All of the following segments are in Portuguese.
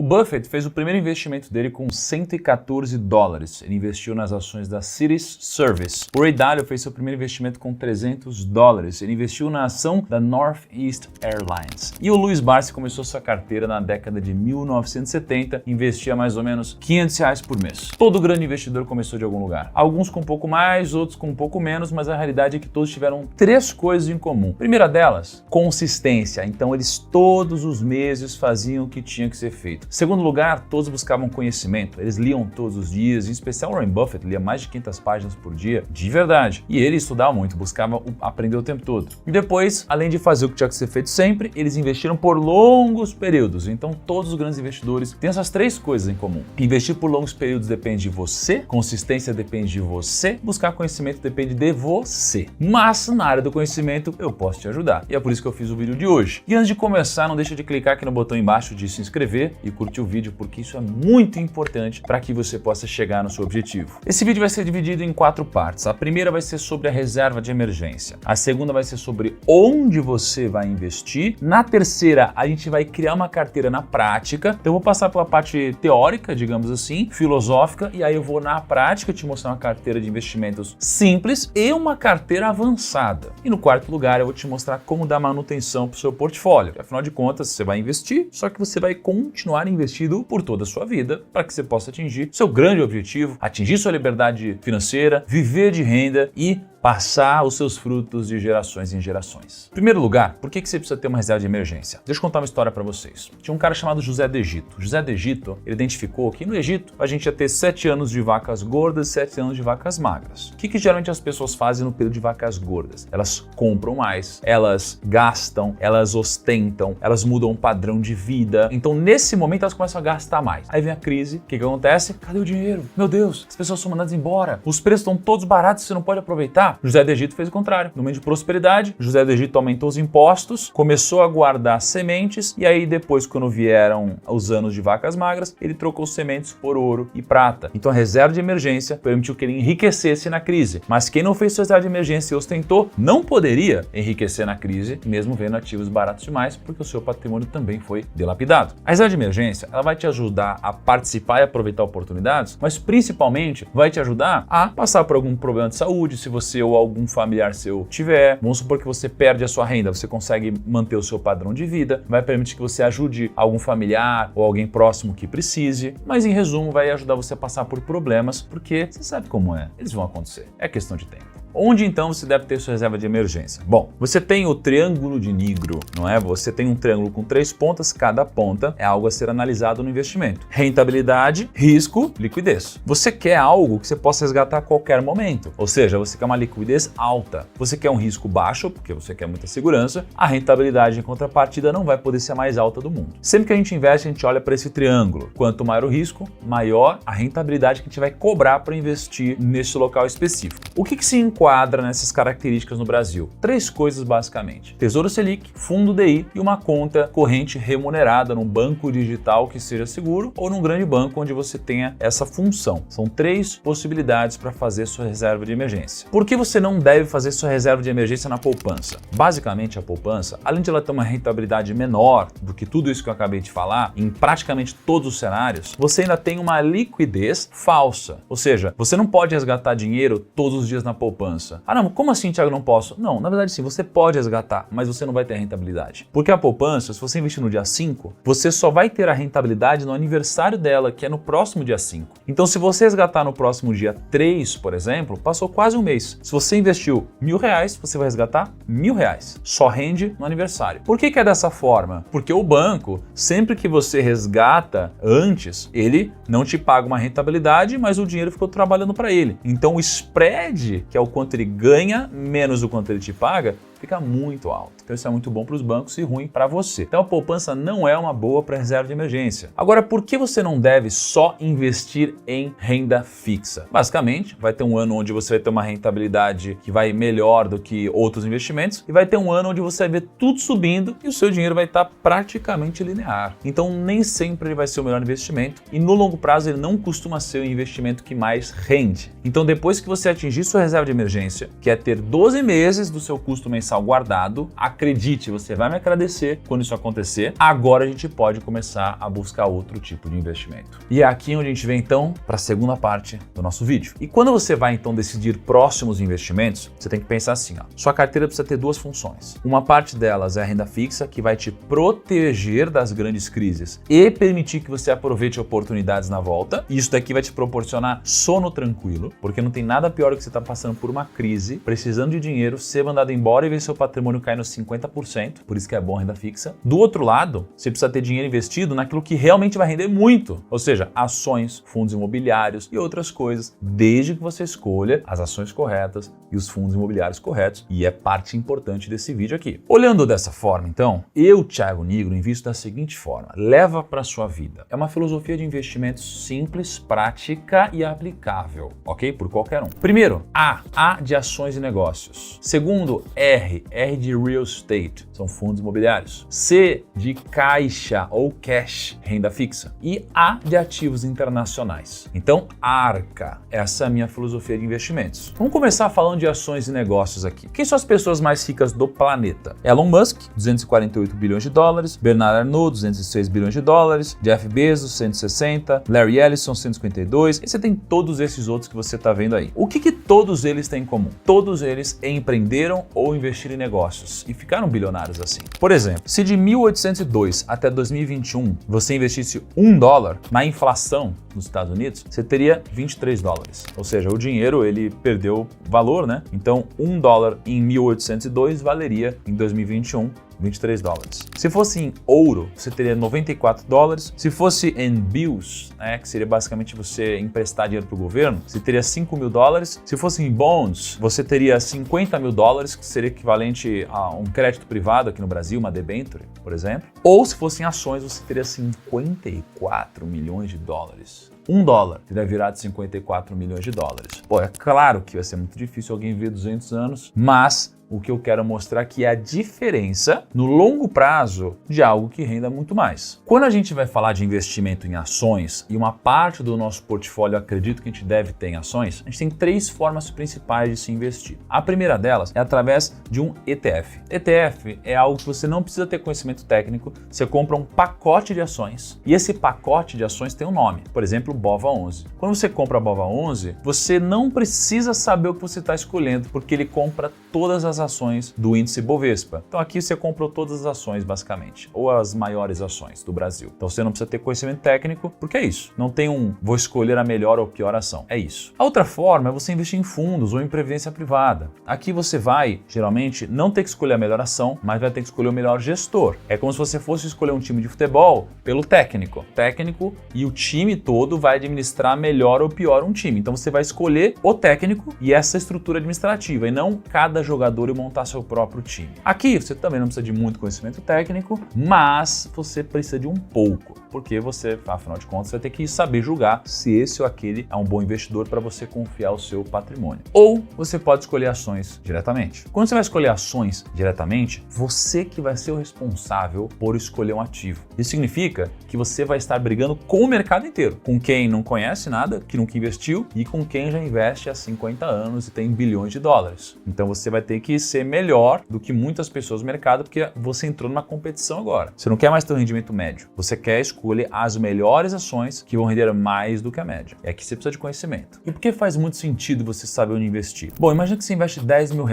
O Buffett fez o primeiro investimento dele com 114 dólares. Ele investiu nas ações da Cities Service. O Ray Dalio fez seu primeiro investimento com 300 dólares. Ele investiu na ação da Northeast Airlines. E o Louis Barsi começou sua carteira na década de 1970, investia mais ou menos R$500 por mês. Todo grande investidor começou de algum lugar. Alguns com um pouco mais, outros com um pouco menos, mas a realidade é que todos tiveram três coisas em comum. Primeira delas, consistência. Então eles todos os meses faziam o que tinha que ser feito. Segundo lugar, todos buscavam conhecimento. Eles liam todos os dias, em especial Warren Buffett lia mais de 500 páginas por dia, de verdade. E ele estudava muito, buscava aprender o tempo todo. E depois, além de fazer o que tinha que ser feito sempre, eles investiram por longos períodos. Então todos os grandes investidores têm essas três coisas em comum. Investir por longos períodos depende de você, consistência depende de você, buscar conhecimento depende de você. Mas na área do conhecimento eu posso te ajudar. E é por isso que eu fiz o vídeo de hoje. E antes de começar, não deixa de clicar aqui no botão embaixo de se inscrever e curtir o vídeo, porque isso é muito importante para que você possa chegar no seu objetivo. Esse vídeo vai ser dividido em 4 partes. A primeira vai ser sobre a reserva de emergência. A segunda vai ser sobre onde você vai investir. Na terceira, a gente vai criar uma carteira na prática. Então eu vou passar pela parte teórica, digamos assim, filosófica, e aí eu vou na prática te mostrar uma carteira de investimentos simples e uma carteira avançada. E no quarto lugar, eu vou te mostrar como dar manutenção para o seu portfólio. Afinal de contas, você vai investir, só que você vai continuar investido por toda a sua vida para que você possa atingir seu grande objetivo, atingir sua liberdade financeira, viver de renda e passar os seus frutos de gerações em gerações. Em primeiro lugar, por que você precisa ter uma reserva de emergência? Deixa eu contar uma história para vocês. Tinha um cara chamado José do Egito. José do Egito, ele identificou que no Egito a gente ia ter 7 anos de vacas gordas e 7 anos de vacas magras. O que geralmente as pessoas fazem no período de vacas gordas? Elas compram mais, elas gastam, elas ostentam, elas mudam o padrão de vida. Então nesse momento elas começam a gastar mais. Aí vem a crise, o que acontece? Cadê o dinheiro? Meu Deus, as pessoas são mandadas embora. Os preços estão todos baratos, você não pode aproveitar. José do Egito fez o contrário. No momento de prosperidade, José do Egito aumentou os impostos, começou a guardar sementes e aí depois, quando vieram os anos de vacas magras, ele trocou sementes por ouro e prata. Então a reserva de emergência permitiu que ele enriquecesse na crise. Mas quem não fez sua reserva de emergência e ostentou, não poderia enriquecer na crise, mesmo vendo ativos baratos demais, porque o seu patrimônio também foi dilapidado. A reserva de emergência, ela vai te ajudar a participar e aproveitar oportunidades, mas principalmente vai te ajudar a passar por algum problema de saúde, se você ou algum familiar seu tiver. Vamos supor que você perde a sua renda, você consegue manter o seu padrão de vida, vai permitir que você ajude algum familiar ou alguém próximo que precise, mas em resumo vai ajudar você a passar por problemas, porque você sabe como é, eles vão acontecer, é questão de tempo. Onde então você deve ter sua reserva de emergência? Bom, você tem o triângulo de Nigro, não é? Você tem um triângulo com 3 pontas, cada ponta é algo a ser analisado no investimento. Rentabilidade, risco, liquidez. Você quer algo que você possa resgatar a qualquer momento, ou seja, você quer uma liquidez alta. Você quer um risco baixo, porque você quer muita segurança. A rentabilidade em contrapartida não vai poder ser a mais alta do mundo. Sempre que a gente investe, a gente olha para esse triângulo. Quanto maior o risco, maior a rentabilidade que a gente vai cobrar para investir nesse local específico. O que se enquadra nessas características no Brasil? 3 coisas basicamente: Tesouro Selic, Fundo DI e uma conta corrente remunerada num banco digital que seja seguro ou num grande banco onde você tenha essa função. São 3 possibilidades para fazer sua reserva de emergência. Por que você não deve fazer sua reserva de emergência na poupança? Basicamente a poupança, além de ela ter uma rentabilidade menor do que tudo isso que eu acabei de falar, em praticamente todos os cenários, você ainda tem uma liquidez falsa. Ou seja, você não pode resgatar dinheiro todos os dias na poupança. Ah não, como assim, Thiago, não posso? Não, na verdade sim, você pode resgatar, mas você não vai ter a rentabilidade. Porque a poupança, se você investir no dia 5, você só vai ter a rentabilidade no aniversário dela, que é no próximo dia 5. Então se você resgatar no próximo dia 3, por exemplo, passou quase um mês. Se você investiu R$1.000, você vai resgatar R$1.000. Só rende no aniversário. Por que é dessa forma? Porque o banco, sempre que você resgata antes, ele não te paga uma rentabilidade, mas o dinheiro ficou trabalhando para ele. Então o spread, que é o quanto ele ganha menos o quanto ele te paga, fica muito alto. Então isso é muito bom para os bancos e ruim para você. Então a poupança não é uma boa para reserva de emergência. Agora, por que você não deve só investir em renda fixa? Basicamente, vai ter um ano onde você vai ter uma rentabilidade que vai melhor do que outros investimentos e vai ter um ano onde você vai ver tudo subindo e o seu dinheiro vai estar praticamente linear. Então nem sempre ele vai ser o melhor investimento e no longo prazo ele não costuma ser o investimento que mais rende. Então depois que você atingir sua reserva de emergência, que é ter 12 meses do seu custo mensal guardado, a acredite, você vai me agradecer quando isso acontecer. Agora a gente pode começar a buscar outro tipo de investimento. E é aqui onde a gente vem então para a segunda parte do nosso vídeo. E quando você vai então decidir próximos investimentos, você tem que pensar assim, ó. Sua carteira precisa ter duas funções. Uma parte delas é a renda fixa, que vai te proteger das grandes crises e permitir que você aproveite oportunidades na volta. E isso daqui vai te proporcionar sono tranquilo, porque não tem nada pior do que você estar passando por uma crise, precisando de dinheiro, ser mandado embora e ver seu patrimônio cair nos 50%, por isso que é bom a renda fixa. Do outro lado, você precisa ter dinheiro investido naquilo que realmente vai render muito, ou seja, ações, fundos imobiliários e outras coisas, desde que você escolha as ações corretas e os fundos imobiliários corretos, e é parte importante desse vídeo aqui. Olhando dessa forma, então, eu, Thiago Nigro, invisto da seguinte forma: leva para sua vida. É uma filosofia de investimentos simples, prática e aplicável, ok? Por qualquer um. Primeiro, A de ações e negócios. Segundo, R de real estate, são fundos imobiliários. C de caixa ou cash, renda fixa. E A de ativos internacionais. Então, ARCA, essa é a minha filosofia de investimentos. Vamos começar falando de ações e negócios aqui. Quem são as pessoas mais ricas do planeta? Elon Musk, 248 bilhões de dólares, Bernard Arnault, 206 bilhões de dólares, Jeff Bezos, 160, Larry Ellison, 152, e você tem todos esses outros que você está vendo aí. O que todos eles têm em comum? Todos eles empreenderam ou investiram em negócios e ficaram bilionários assim. Por exemplo, se de 1802 até 2021 você investisse $1 na inflação nos Estados Unidos, você teria 23 dólares. Ou seja, o dinheiro ele perdeu valor, né? Então $1 em 1802 valeria em 2021 23 dólares. Se fosse em ouro, você teria 94 dólares. Se fosse em bills, né, que seria basicamente você emprestar dinheiro para o governo, você teria 5 mil dólares. Se fosse em bonds, você teria 50 mil dólares, que seria equivalente a um crédito privado aqui no Brasil, uma debenture, por exemplo. Ou se fosse em ações, você teria 54 milhões de dólares. $1 teria virado 54 milhões de dólares. Pô, é claro que vai ser muito difícil alguém viver 200 anos, mas o que eu quero mostrar aqui é a diferença no longo prazo de algo que renda muito mais. Quando a gente vai falar de investimento em ações, e uma parte do nosso portfólio acredito que a gente deve ter em ações, a gente tem três formas principais de se investir. A primeira delas é através de um ETF. ETF é algo que você não precisa ter conhecimento técnico, você compra um pacote de ações e esse pacote de ações tem um nome, por exemplo, BOVA11. Quando você compra a BOVA11, você não precisa saber o que você está escolhendo, porque ele compra todas as ações do índice Bovespa. Então aqui você comprou todas as ações basicamente, ou as maiores ações do Brasil. Então você não precisa ter conhecimento técnico, porque é isso. Não tem vou escolher a melhor ou pior ação. É isso. A outra forma é você investir em fundos ou em previdência privada. Aqui você vai, geralmente, não ter que escolher a melhor ação, mas vai ter que escolher o melhor gestor. É como se você fosse escolher um time de futebol pelo técnico. Técnico e o time todo vai administrar melhor ou pior um time. Então você vai escolher o técnico e essa estrutura administrativa, e não cada jogador e montar seu próprio time. Aqui você também não precisa de muito conhecimento técnico, mas você precisa de um pouco, porque você, afinal de contas, vai ter que saber julgar se esse ou aquele é um bom investidor para você confiar o seu patrimônio. Ou você pode escolher ações diretamente. Quando você vai escolher ações diretamente, você que vai ser o responsável por escolher um ativo. Isso significa que você vai estar brigando com o mercado inteiro, com quem não conhece nada, que nunca investiu, e com quem já investe há 50 anos e tem bilhões de dólares. Então você vai ter que ser melhor do que muitas pessoas no mercado, porque você entrou numa competição agora. Você não quer mais ter um rendimento médio, você quer escolher as melhores ações que vão render mais do que a média. É que você precisa de conhecimento. E por que faz muito sentido você saber onde investir? Bom, imagina que você investe R$10 mil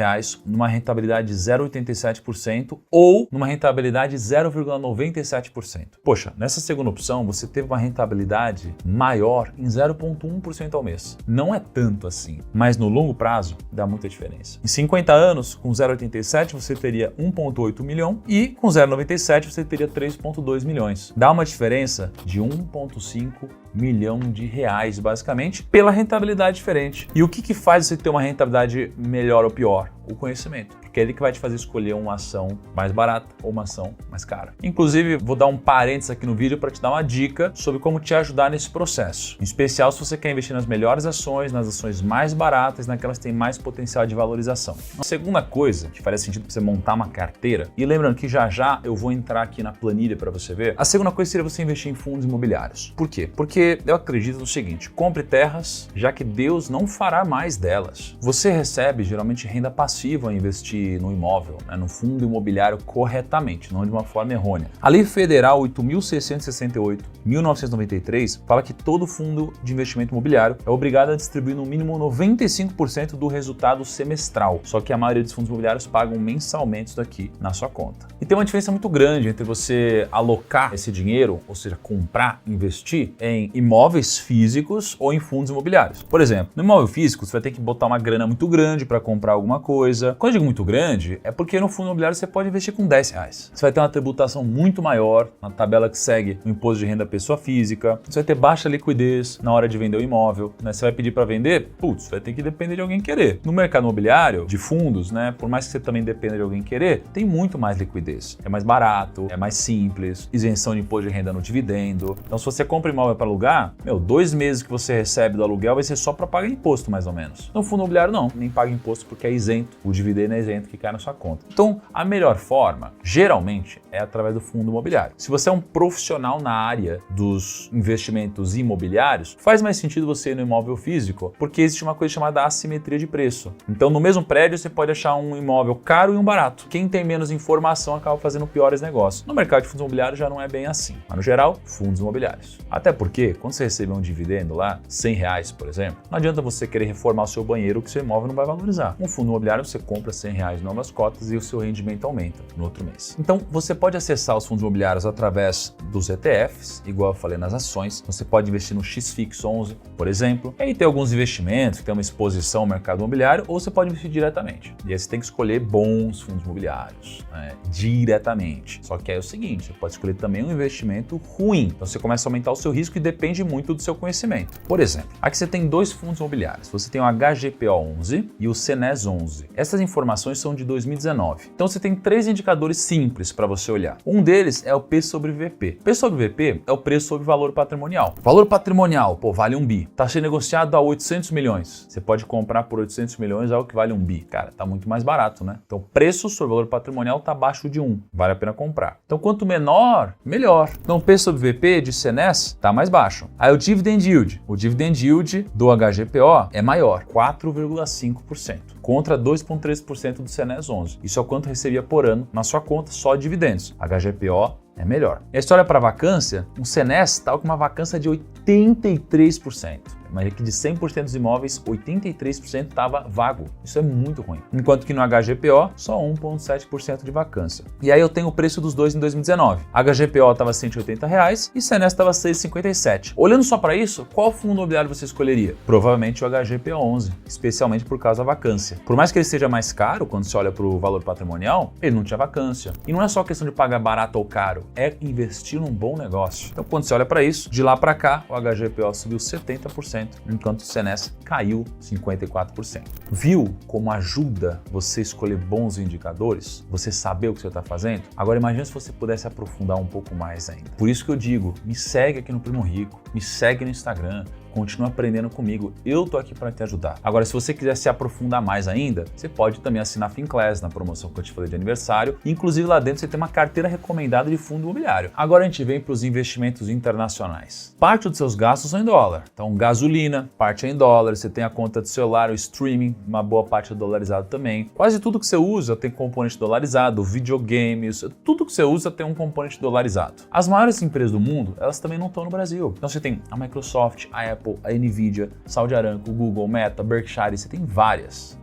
numa rentabilidade de 0,87% ou numa rentabilidade de 0,97%. Poxa, nessa segunda opção você teve uma rentabilidade maior em 0,1% ao mês. Não é tanto assim, mas no longo prazo dá muita diferença. Em 50 anos, com 0,87 você teria 1,8 milhão e com 0,97 você teria 3,2 milhões. Dá uma diferença de 1,5 milhão de reais, basicamente, pela rentabilidade diferente. E o que faz você ter uma rentabilidade melhor ou pior? O conhecimento, porque é ele que vai te fazer escolher uma ação mais barata ou uma ação mais cara. Inclusive, vou dar um parênteses aqui no vídeo para te dar uma dica sobre como te ajudar nesse processo. Em especial, se você quer investir nas melhores ações, nas ações mais baratas, naquelas que têm mais potencial de valorização. A segunda coisa que faria sentido para você montar uma carteira, e lembrando que já já eu vou entrar aqui na planilha para você ver, a segunda coisa seria você investir em fundos imobiliários. Por quê? Porque eu acredito no seguinte: compre terras, já que Deus não fará mais delas. Você recebe geralmente renda passiva passivo a investir no imóvel, né, no fundo imobiliário corretamente, não de uma forma errônea. A Lei Federal 8.668/1993 fala que todo fundo de investimento imobiliário é obrigado a distribuir no mínimo 95% do resultado semestral, só que a maioria dos fundos imobiliários pagam mensalmente isso daqui na sua conta. E tem uma diferença muito grande entre você alocar esse dinheiro, ou seja, comprar, investir em imóveis físicos ou em fundos imobiliários. Por exemplo, no imóvel físico você vai ter que botar uma grana muito grande para comprar alguma coisa. Quando eu digo muito grande, é porque no fundo imobiliário você pode investir com R$10. Você vai ter uma tributação muito maior na tabela que segue o imposto de renda pessoa física. Você vai ter baixa liquidez na hora de vender o imóvel, né? Você vai pedir para vender, vai ter que depender de alguém querer. No mercado imobiliário, de fundos, né? Por mais que você também dependa de alguém querer, tem muito mais liquidez. É mais barato, é mais simples, isenção de imposto de renda no dividendo. Então, se você compra imóvel para alugar, 2 meses que você recebe do aluguel vai ser só para pagar imposto, mais ou menos. No fundo imobiliário, não, nem paga imposto porque é isento. O dividendo é isento que cai na sua conta. Então, a melhor forma, geralmente, é através do fundo imobiliário. Se você é um profissional na área dos investimentos imobiliários, faz mais sentido você ir no imóvel físico, porque existe uma coisa chamada assimetria de preço. Então, no mesmo prédio, você pode achar um imóvel caro e um barato. Quem tem menos informação acaba fazendo piores negócios. No mercado de fundos imobiliários já não é bem assim. Mas, no geral, fundos imobiliários. Até porque, quando você receber um dividendo lá, R$100, por exemplo, não adianta você querer reformar o seu banheiro que seu imóvel não vai valorizar. Um fundo imobiliário, você compra R$100 novas cotas e o seu rendimento aumenta no outro mês. Então, você pode acessar os fundos imobiliários através dos ETFs, igual eu falei nas ações. Você pode investir no XFIX11, por exemplo. E aí tem alguns investimentos que tem uma exposição ao mercado imobiliário, ou você pode investir diretamente. E aí você tem que escolher bons fundos imobiliários, né, diretamente. Só que aí é o seguinte, você pode escolher também um investimento ruim. Então você começa a aumentar o seu risco e depende muito do seu conhecimento. Por exemplo, aqui você tem 2 fundos imobiliários. Você tem o HGPO11 e o CNES11. Essas informações são de 2019. Então você tem 3 indicadores simples para você olhar. Um deles é o P sobre VP. P sobre VP é o preço sobre valor patrimonial. Valor patrimonial, vale 1 bi. Está sendo negociado a 800 milhões. Você pode comprar por 800 milhões algo que vale 1 bi. Cara, tá muito mais barato, né? Então, preço sobre valor patrimonial tá abaixo de 1. Vale a pena comprar. Então, quanto menor, melhor. Então, P sobre VP de CNES tá mais baixo. Aí o Dividend Yield. O Dividend Yield do HGPO é maior, 4,5%. Contra 2,3% do CNES 11. Isso é o quanto recebia por ano na sua conta só de dividendos. HGPO é melhor. E a história para vacância, um CNES está com uma vacância de 83%. Mas aqui de 100% dos imóveis, 83% estava vago. Isso é muito ruim. Enquanto que no HGPO, só 1,7% de vacância. E aí eu tenho o preço dos dois em 2019. HGPO estava R$ 180 e CNES estava R$ 6,57. Olhando só para isso, qual fundo imobiliário você escolheria? Provavelmente o HGPO 11, especialmente por causa da vacância. Por mais que ele seja mais caro, quando você olha para o valor patrimonial, ele não tinha vacância. E não é só questão de pagar barato ou caro, é investir num bom negócio. Então quando você olha para isso, de lá para cá, o HGPO subiu 70%. Enquanto o CNES caiu 54%. Viu como ajuda você escolher bons indicadores? Você saber o que você está fazendo? Agora imagine se você pudesse aprofundar um pouco mais ainda. Por isso que eu digo, me segue aqui no Primo Rico, me segue no Instagram, continua aprendendo comigo, eu tô aqui para te ajudar. Agora, se você quiser se aprofundar mais ainda, você pode também assinar a Finclass na promoção que eu te falei de aniversário. Inclusive lá dentro você tem uma carteira recomendada de fundo imobiliário. Agora a gente vem para os investimentos internacionais. Parte dos seus gastos são em dólar. Então, gasolina, parte é em dólar, você tem a conta de celular, o streaming, uma boa parte é dolarizado também. Quase tudo que você usa tem componente dolarizado, videogames, tudo que você usa tem um componente dolarizado. As maiores empresas do mundo, elas também não estão no Brasil. Então você tem a Microsoft, a Apple, a Nvidia, Saudi Aramco, Google, Meta, Berkshire, você tem várias.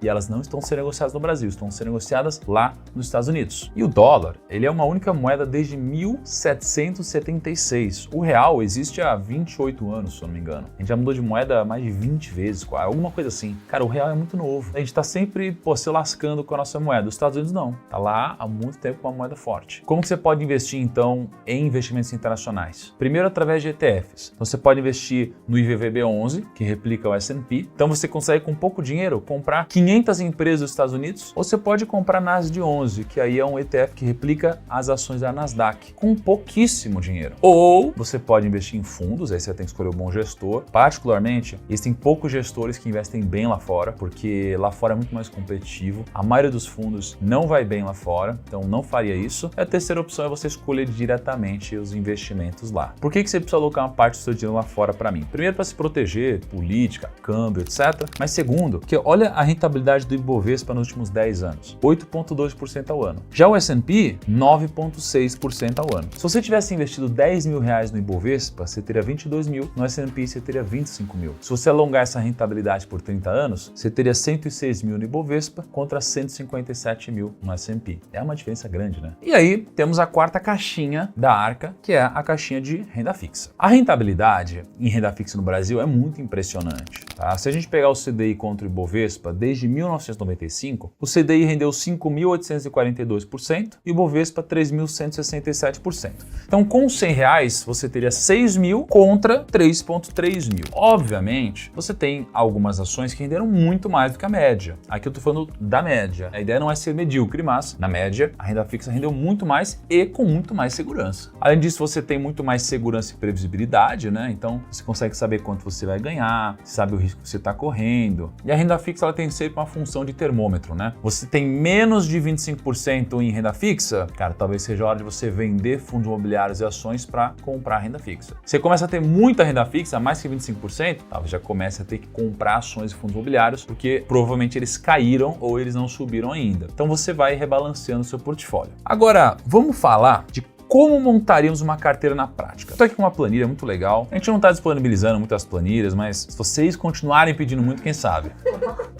E elas não estão sendo negociadas no Brasil, estão sendo negociadas lá nos Estados Unidos. E o dólar, ele é uma única moeda desde 1776. O real existe há 28 anos, se eu não me engano. A gente já mudou de moeda mais de 20 vezes, alguma coisa assim. Cara, o real é muito novo. A gente tá sempre, se lascando com a nossa moeda. Os Estados Unidos não. Tá lá há muito tempo com uma moeda forte. Como que você pode investir, então, em investimentos internacionais? Primeiro, através de ETFs. Então, você pode investir no IVVB11, que replica o S&P. Então, você consegue, com pouco dinheiro, comprar 500 empresas dos Estados Unidos, ou você pode comprar NASD11, que aí é um ETF que replica as ações da Nasdaq, com pouquíssimo dinheiro. Ou você pode investir em fundos, aí você tem que escolher um bom gestor. Particularmente, existem poucos gestores que investem bem lá fora, porque lá fora é muito mais competitivo. A maioria dos fundos não vai bem lá fora, então não faria isso. E a terceira opção é você escolher diretamente os investimentos lá. Por que você precisa alocar uma parte do seu dinheiro lá fora para mim? Primeiro, para se proteger, política, câmbio, etc. Mas segundo, porque olha Olha a rentabilidade do Ibovespa nos últimos 10 anos, 8,2% ao ano. Já o S&P, 9,6% ao ano. Se você tivesse investido 10 mil reais no Ibovespa, você teria 22 mil, no S&P você teria 25 mil. Se você alongar essa rentabilidade por 30 anos, você teria 106 mil no Ibovespa contra 157 mil no S&P. É uma diferença grande, né? E aí temos a quarta caixinha da Arca, que é a caixinha de renda fixa. A rentabilidade em renda fixa no Brasil é muito impressionante, tá? Se a gente pegar o CDI contra o Ibovespa, desde 1995, o CDI rendeu 5.842% e o Ibovespa 3.167%. Então, com 100 reais, você teria 6 mil contra 3,3 mil. Obviamente, você tem algumas ações que renderam muito mais do que a média. Aqui eu tô falando da média. A ideia não é ser medíocre, mas, na média, a renda fixa rendeu muito mais e com muito mais segurança. Além disso, você tem muito mais segurança e previsibilidade, né? Então, você consegue saber quanto você vai ganhar, sabe o risco que você está correndo. E a renda fixa, ela tem sempre uma função de termômetro, né? Você tem menos de 25% em renda fixa, cara, talvez seja a hora de você vender fundos imobiliários e ações para comprar renda fixa. Você começa a ter muita renda fixa, mais que 25%, talvez já comece a ter que comprar ações e fundos imobiliários, porque provavelmente eles caíram ou eles não subiram ainda. Então você vai rebalanceando o seu portfólio. Agora, vamos falar de como montaríamos uma carteira na prática. Estou aqui com uma planilha muito legal. A gente não está disponibilizando muitas planilhas, mas se vocês continuarem pedindo muito, quem sabe?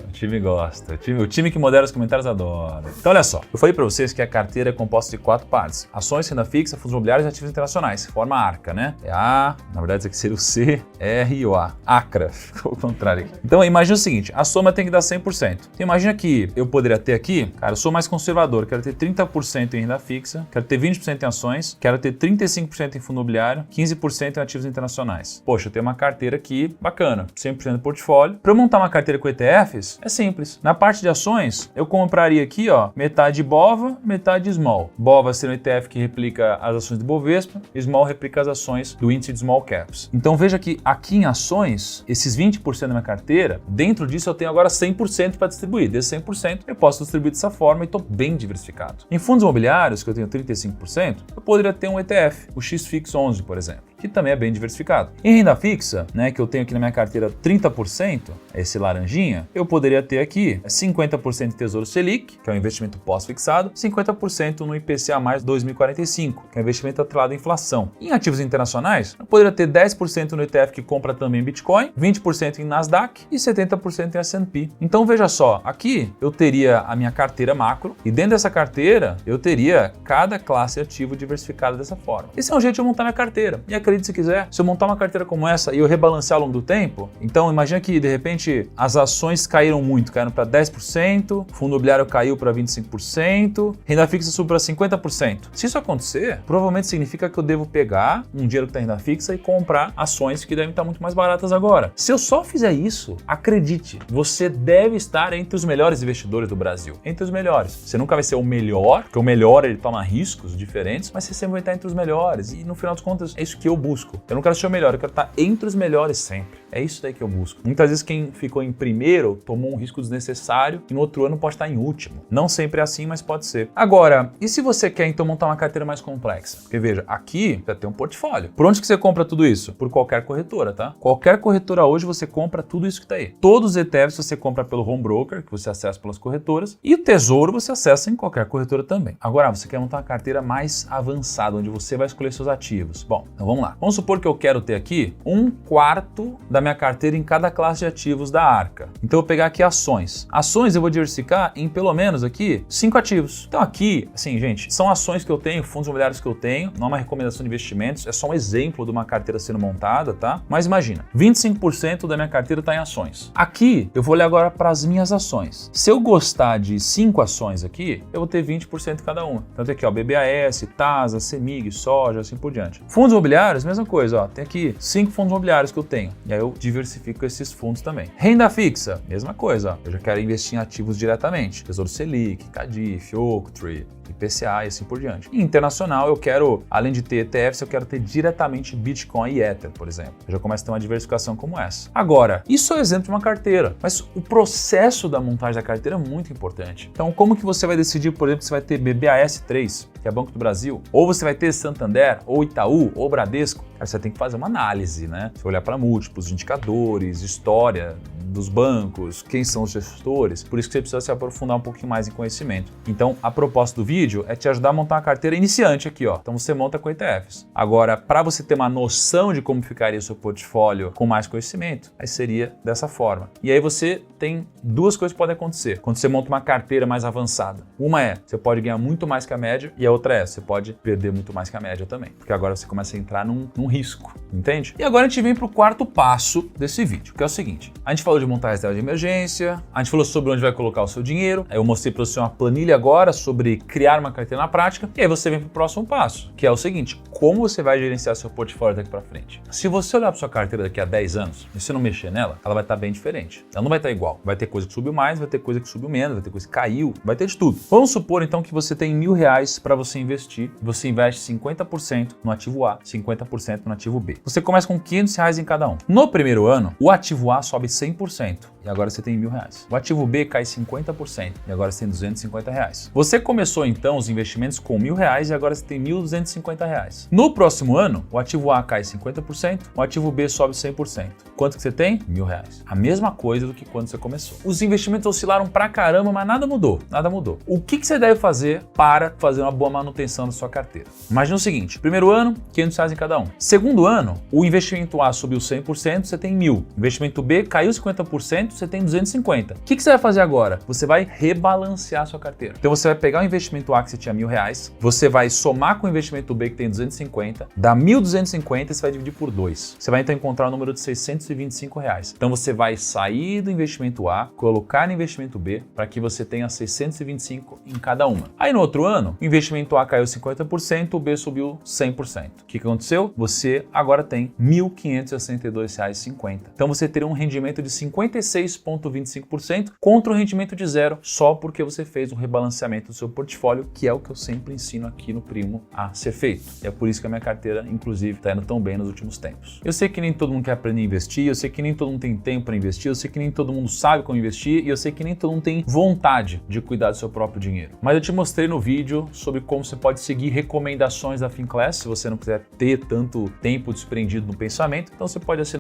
O time gosta. O time que modera os comentários adora. Então, olha só. Eu falei para vocês que a carteira é composta de 4 partes. Ações, renda fixa, fundos imobiliários e ativos internacionais. Forma a Arca, né? É A, na verdade isso aqui seria o C, R e o A. Acra. Ficou o contrário aqui. Então, imagina o seguinte. A soma tem que dar 100%. Então, imagina que eu poderia ter aqui, cara, eu sou mais conservador. Quero ter 30% em renda fixa, quero ter 20% em ações, quero ter 35% em fundo imobiliário, 15% em ativos internacionais. Poxa, eu tenho uma carteira aqui bacana, 100% do portfólio. Para eu montar uma carteira com ETFs, é simples. Na parte de ações, eu compraria aqui, ó, metade BOVA, metade Small. BOVA seria um ETF que replica as ações do Bovespa, Small replica as ações do índice de Small Caps. Então veja que aqui em ações, esses 20% da minha carteira, dentro disso eu tenho agora 100% para distribuir. Desse 100%, eu posso distribuir dessa forma e estou bem diversificado. Em fundos imobiliários, que eu tenho 35%, eu poderia ter um ETF, o XFIX 11, por exemplo, que também é bem diversificado. Em renda fixa, né, que eu tenho aqui na minha carteira 30%, esse laranjinha, eu poderia ter aqui 50% em Tesouro Selic, que é um investimento pós-fixado, 50% no IPCA mais 2045, que é um investimento atrelado à inflação. Em ativos internacionais, eu poderia ter 10% no ETF que compra também Bitcoin, 20% em Nasdaq e 70% em S&P. Então veja só, aqui eu teria a minha carteira macro e dentro dessa carteira eu teria cada classe de ativo diversificada dessa forma. Esse é um jeito de eu montar minha carteira. E acredite se quiser, se eu montar uma carteira como essa e eu rebalancear ao longo do tempo, então imagina que de repente as ações caíram muito, caíram para 10%, fundo imobiliário caiu para 25%, renda fixa subiu para 50%. Se isso acontecer, provavelmente significa que eu devo pegar um dinheiro que está em renda fixa e comprar ações que devem estar muito mais baratas agora. Se eu só fizer isso, acredite, você deve estar entre os melhores investidores do Brasil. Entre os melhores. Você nunca vai ser o melhor, porque o melhor ele toma riscos diferentes, mas você sempre vai estar entre os melhores. E no final das contas, é isso que eu busco. Eu não quero ser o melhor, eu quero estar entre os melhores sempre. É isso daí que eu busco. Muitas vezes quem ficou em primeiro tomou um risco desnecessário e no outro ano pode estar em último. Não sempre é assim, mas pode ser. Agora, e se você quer então montar uma carteira mais complexa? Porque veja, aqui você tem um portfólio. Por onde que você compra tudo isso? Por qualquer corretora, tá? Qualquer corretora hoje você compra tudo isso que tá aí. Todos os ETFs você compra pelo home broker, que você acessa pelas corretoras, e o Tesouro você acessa em qualquer corretora também. Agora, você quer montar uma carteira mais avançada, onde você vai escolher seus ativos. Bom, então vamos lá. Vamos supor que eu quero ter aqui 1/4 da minha carteira em cada classe de ativos da Arca. Então eu vou pegar aqui ações. Ações eu vou diversificar em pelo menos aqui 5 ativos. Então aqui, assim, gente, são ações que eu tenho, fundos imobiliários que eu tenho, não é uma recomendação de investimentos, é só um exemplo de uma carteira sendo montada, tá? Mas imagina, 25% da minha carteira está em ações. Aqui eu vou olhar agora para as minhas ações. Se eu gostar de 5 ações aqui, eu vou ter 20% cada uma. Então tem aqui, ó, BBAS, TASA, CEMIG, soja, assim por diante. Fundos imobiliários, mesma coisa, ó, tem aqui 5 fundos imobiliários que eu tenho. E aí eu diversifico esses fundos também. Renda fixa, mesma coisa, ó, eu já quero investir em ativos diretamente. Tesouro Selic, Cadif, Oaktree, IPCA e assim por diante. E internacional, eu quero, além de ter ETFs, eu quero ter diretamente Bitcoin e Ether, por exemplo. Eu já começo a ter uma diversificação como essa. Agora, isso é o exemplo de uma carteira, mas o processo da montagem da carteira é muito importante. Então, como que você vai decidir, por exemplo, se vai ter BBAS3, que é Banco do Brasil, ou você vai ter Santander, ou Itaú, ou Bradesco? Cara, você tem que fazer uma análise, né? Você olhar para múltiplos, indicadores, história dos bancos, quem são os gestores, por isso que você precisa se aprofundar um pouquinho mais em conhecimento. Então, a proposta do vídeo é te ajudar a montar uma carteira iniciante aqui, ó. Então, você monta com ETFs. Agora, para você ter uma noção de como ficaria o seu portfólio com mais conhecimento, aí seria dessa forma. E aí você tem duas coisas que podem acontecer quando você monta uma carteira mais avançada. Uma é, você pode ganhar muito mais que a média, e a outra é, você pode perder muito mais que a média também, porque agora você começa a entrar num risco, entende? E agora a gente vem para o quarto passo desse vídeo, que é o seguinte: a gente falou de montar a reserva de emergência, a gente falou sobre onde vai colocar o seu dinheiro, aí eu mostrei para você uma planilha agora sobre criar uma carteira na prática, e aí você vem para o próximo passo, que é o seguinte: como você vai gerenciar seu portfólio daqui para frente? Se você olhar para sua carteira daqui a 10 anos e você não mexer nela, ela vai estar bem diferente. Ela não vai estar igual. Vai ter coisa que subiu mais, vai ter coisa que subiu menos, vai ter coisa que caiu, vai ter de tudo. Vamos supor então que você tem R$1.000 para você investir, você investe 50% no ativo A, 50% no ativo B. Você começa com R$500 em cada um. No primeiro ano, o ativo A sobe 100% e agora você tem R$1.000. O ativo B cai 50% e agora você tem R$250. Você começou então os investimentos com R$1.000 e agora você tem R$1.250. No próximo ano, o ativo A cai 50%, o ativo B sobe 100%. Quanto que você tem? R$1.000. A mesma coisa do que quando você começou. Os investimentos oscilaram pra caramba, mas nada mudou. Nada mudou. O que você deve fazer para fazer uma boa manutenção da sua carteira? Imagina o seguinte: primeiro ano, R$500 em cada um. Segundo ano, o investimento A subiu 100%, você tem R$1.000. Investimento B caiu 50%, você tem R$250. O que você vai fazer agora? Você vai rebalancear a sua carteira. Então você vai pegar o investimento A que você tinha R$1.000, você vai somar com o investimento B que tem R$250, dá R$1.250 e você vai dividir por 2. Você vai então encontrar o número de R$625. Então você vai sair do investimento A, colocar no investimento B para que você tenha 625 em cada uma. Aí no outro ano, o investimento A caiu 50%, o B subiu 100%. O que aconteceu? Você agora tem R$1.562,50. Então você teria um rendimento de 56,25% contra um rendimento de 0 só porque você fez um rebalanceamento do seu portfólio, que é o que eu sempre ensino aqui no Primo a ser feito. E é por isso que a minha carteira, inclusive, está indo tão bem nos últimos tempos. Eu sei que nem todo mundo quer aprender a investir, eu sei que nem todo mundo tem tempo para investir, eu sei que nem todo mundo sabe como investir e eu sei que nem todo mundo tem vontade de cuidar do seu próprio dinheiro. Mas eu te mostrei no vídeo sobre como você pode seguir recomendações da Finclass, se você não quiser ter tanto tempo desprendido no pensamento, então você pode assinar